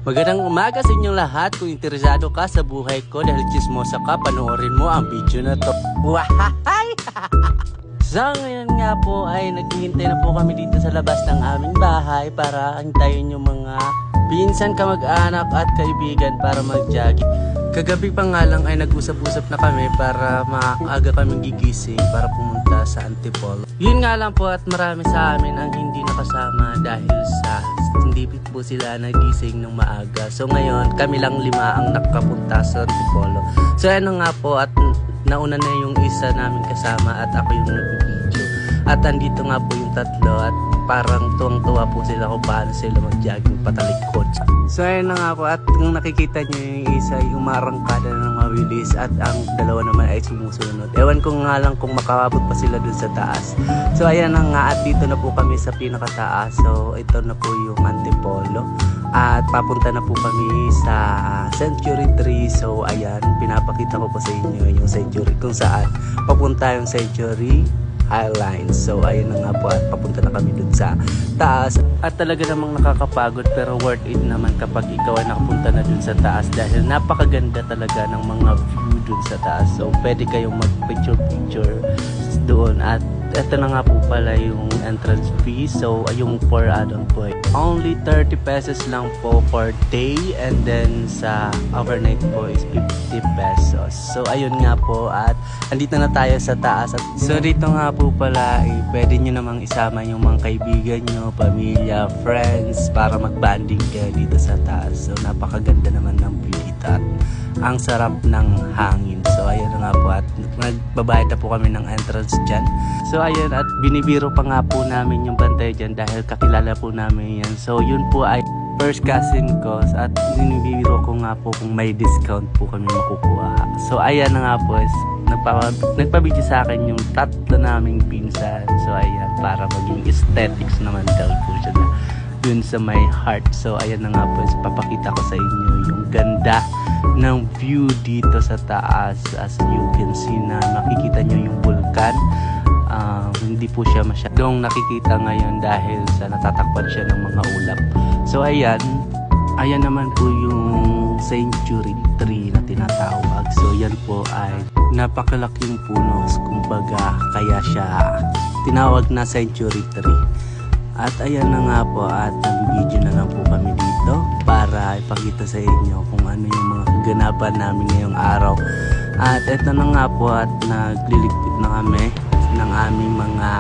Magandang umaga sa inyong lahat. Kung interesado ka sa buhay ko dahil chismosa ka, panoorin mo ang video na to. Wahahay! So ngayon nga po ay naghihintay na po kami dito sa labas ng aming bahay para antayin yung mga pinsan, kamag-anak at kaibigan para mag-jogging. Kagabi pa nga lang ay nag-usap-usap na kami para maaga kami gigising para pumunta sa Antipolo. Yun nga lang po at marami sa amin ang hindi nakasama dahil sa hindi po sila nagising ng maaga. So ngayon kami lang 5 ang nakapunta sa Antipolo. So ano nga po at nauna na yung isa namin kasama at ako yung nag-video. At andito nga po yung tatlo at parang tuwang-tuwa po sila kung paano sila mag-jogging patalikod. So ayun na nga po at kung nakikita nyo yung isa ay umarangkada na ng mabilis at ang dalawa naman ay sumusunod. Ewan ko nga lang kung makakabot pa sila dun sa taas. So ayan na nga at dito na po kami sa pinakataas. So ito na po yung Antipolo. At papunta na po kami sa Century Tree. So ayan, pinapakita ko po sa inyo yung Century kung saan papunta yung Century Highline. So ayun na nga po at papunta na kami dun sa taas. At talaga namang nakakapagod pero worth it naman kapag ikaw ay nakapunta na dun sa taas dahil napakaganda talaga ng mga view dun sa taas. So pwede kayong mag picture doon at ito na nga po pala yung entrance fee. So yung per adult po only 30 pesos lang po per day and then sa overnight po is 50 pesos. So ayun nga po at andito na tayo sa taas at so dito nga po pala pwede nyo namang isama yung mga kaibigan nyo, pamilya, friends para mag-banding kayo dito sa taas. So napakaganda naman ng view dito at ang sarap ng hangin. So ayun na nga po at nagbabayad na po kami ng entrance dyan. So ayun at binibiro pa nga po namin yung bantay dyan dahil kakilala po namin yan. So yun po ay first cousin ko at binibiro ko nga po kung may discount po kami makukuha. So ayan na nga po is nagpabidyo sa akin yung tatlo naming pinsan. So ayan para maging aesthetics naman daw po siya na dun sa my heart. So ayan na nga po is papakita ko sa inyo yung ganda ng view dito sa taas. As you can see na makikita nyo yung vulkan. Hindi po siya masyadong nakikita ngayon dahil sa natatakpan siya ng mga ulap. So ayan naman po yung Century Tree na tinatawag. So yan po ay napakalaking puno kumbaga kaya siya tinawag na Century Tree. At ayan na nga po at nag-video na lang po kami dito para ipakita sa inyo kung ano yung mga kaganapan namin ngayong araw. At eto na nga po at nagliligpit na kami ng aming mga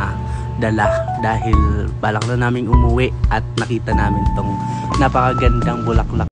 dala dahil balak na naming umuwi at nakita namin tong napakagandang bulaklak